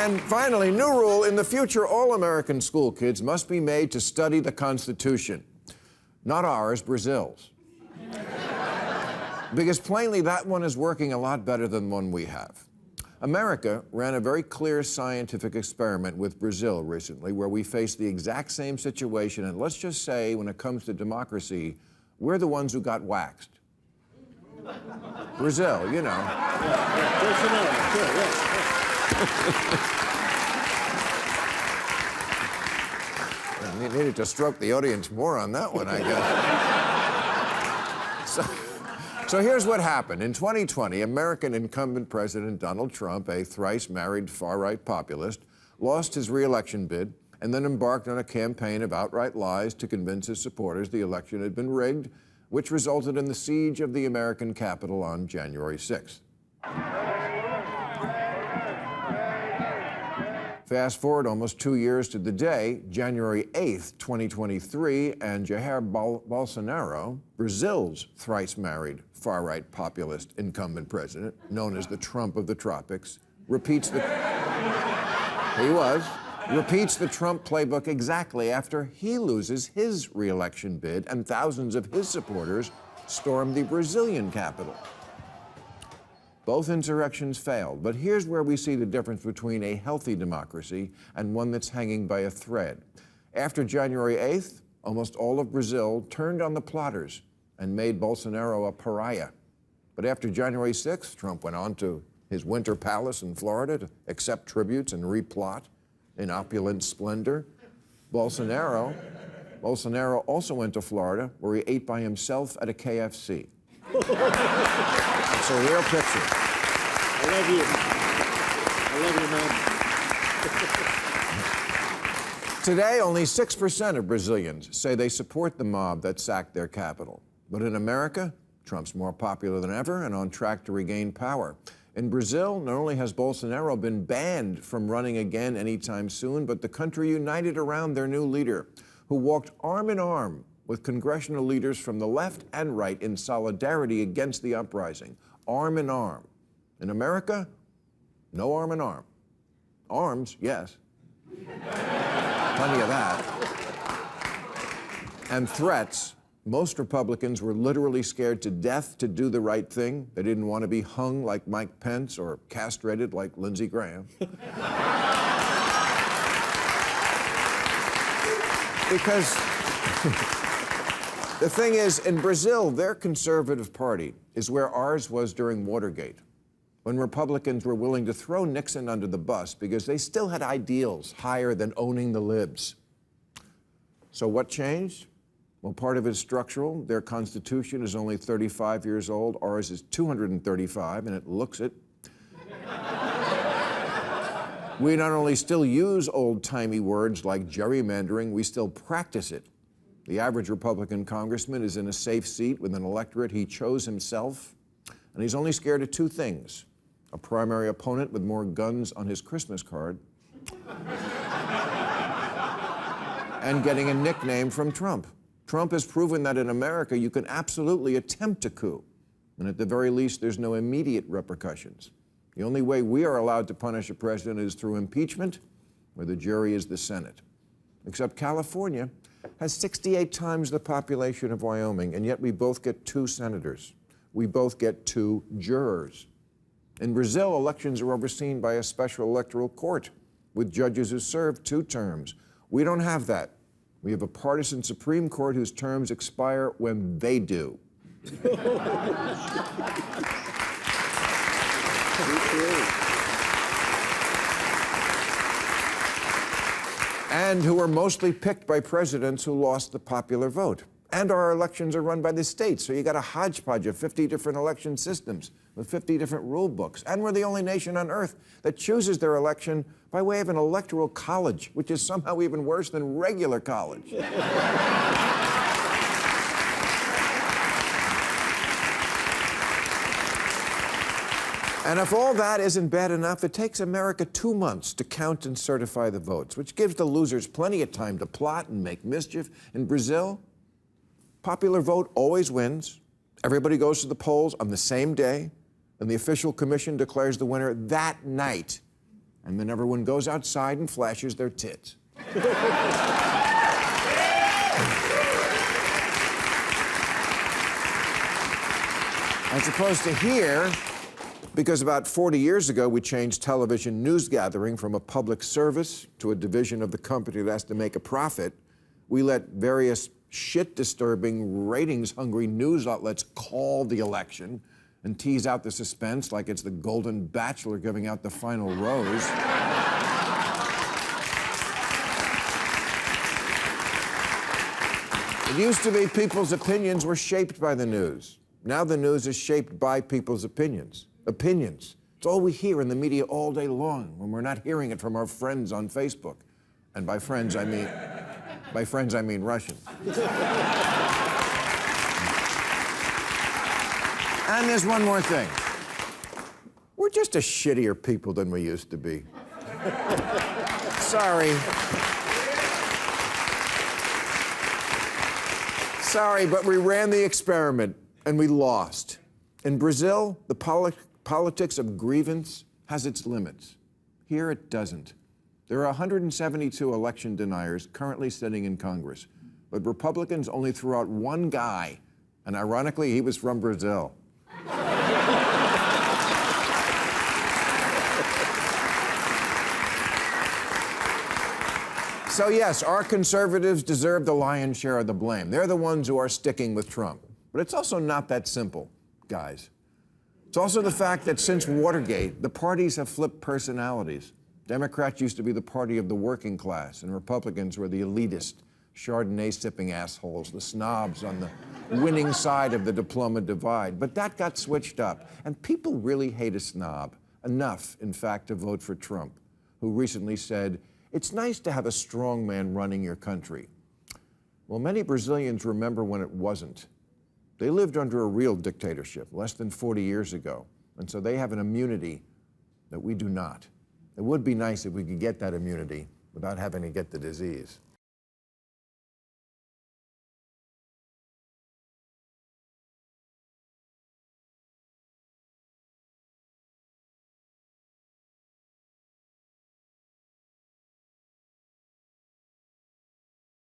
And finally, new rule: in the future, all American school kids must be made to study the Constitution. Not ours, Brazil's. Because plainly, that one is working a lot better than one we have. America ran a very clear scientific experiment with Brazil recently, where we faced the exact same situation, and let's just say, when it comes to democracy, we're the ones who got waxed. Brazil, you know. You needed to stroke the audience more on that one, I guess. So here's what happened. In 2020, American incumbent President Donald Trump, a thrice-married far-right populist, lost his re-election bid and then embarked on a campaign of outright lies to convince his supporters the election had been rigged, which resulted in the siege of the American Capitol on January 6th. Fast forward almost 2 years to the day, January 8th, 2023, and Jair Bolsonaro, Brazil's thrice-married far-right populist incumbent president, known as the Trump of the tropics, repeats the Trump playbook exactly after he loses his re-election bid and thousands of his supporters storm the Brazilian capital. Both insurrections failed, but here's where we see the difference between a healthy democracy and one that's hanging by a thread. After January 8th, almost all of Brazil turned on the plotters and made Bolsonaro a pariah. But after January 6th, Trump went on to his winter palace in Florida to accept tributes and replot in opulent splendor. Bolsonaro also went to Florida, where he ate by himself at a KFC. It's a real picture. I love you. I love you, man. Today, only 6% of Brazilians say they support the mob that sacked their capital. But in America, Trump's more popular than ever and on track to regain power. In Brazil, not only has Bolsonaro been banned from running again anytime soon, but the country united around their new leader, who walked arm in arm with congressional leaders from the left and right in solidarity against the uprising. Arm in arm. In America, no arm in arm. Arms, yes. Plenty of that. And threats. Most Republicans were literally scared to death to do the right thing. They didn't want to be hung like Mike Pence or castrated like Lindsey Graham. Because the thing is, in Brazil, their conservative party is where ours was during Watergate, when Republicans were willing to throw Nixon under the bus because they still had ideals higher than owning the libs. So what changed? Well, part of it is structural. Their Constitution is only 35 years old. Ours is 235, and it looks it. We not only still use old-timey words like gerrymandering, we still practice it. The average Republican congressman is in a safe seat with an electorate he chose himself, and he's only scared of two things: a primary opponent with more guns on his Christmas card, and getting a nickname from Trump. Trump has proven that in America you can absolutely attempt a coup, and at the very least there's no immediate repercussions. The only way we are allowed to punish a president is through impeachment, where the jury is the Senate. Except California has 68 times the population of Wyoming, and yet we both get 2 senators. We both get 2 jurors. In Brazil, elections are overseen by a special electoral court with judges who serve 2 terms. We don't have that. We have a partisan Supreme Court whose terms expire when they do. And who are mostly picked by presidents who lost the popular vote. And our elections are run by the states, so you got a hodgepodge of 50 different election systems with 50 different rule books. And we're the only nation on earth that chooses their election by way of an electoral college, which is somehow even worse than regular college. And if all that isn't bad enough, it takes America 2 months to count and certify the votes, which gives the losers plenty of time to plot and make mischief. In Brazil, popular vote always wins. Everybody goes to the polls on the same day, and the official commission declares the winner that night. And then everyone goes outside and flashes their tits. As opposed to here, because about 40 years ago, we changed television news gathering from a public service to a division of the company that has to make a profit, we let various shit-disturbing, ratings-hungry news outlets call the election and tease out the suspense like it's the Golden Bachelor giving out the final rose. It used to be people's opinions were shaped by the news. Now the news is shaped by people's opinions. Opinions. It's all we hear in the media all day long when we're not hearing it from our friends on Facebook. And by friends, I mean Russians. And there's one more thing. We're just a shittier people than we used to be. Sorry. Sorry, but we ran the experiment and we lost. In Brazil, the politics of grievance has its limits. Here it doesn't. There are 172 election deniers currently sitting in Congress, but Republicans only threw out one guy, and ironically, he was from Brazil. So yes, our conservatives deserve the lion's share of the blame. They're the ones who are sticking with Trump. But it's also not that simple, guys. It's also the fact that since Watergate, the parties have flipped personalities. Democrats used to be the party of the working class, and Republicans were the elitist, Chardonnay-sipping assholes, the snobs on the winning side of the diploma divide. But that got switched up, and people really hate a snob, enough, in fact, to vote for Trump, who recently said, "It's nice to have a strong man running your country." Well, many Brazilians remember when it wasn't. They lived under a real dictatorship less than 40 years ago, and so they have an immunity that we do not. It would be nice if we could get that immunity without having to get the disease.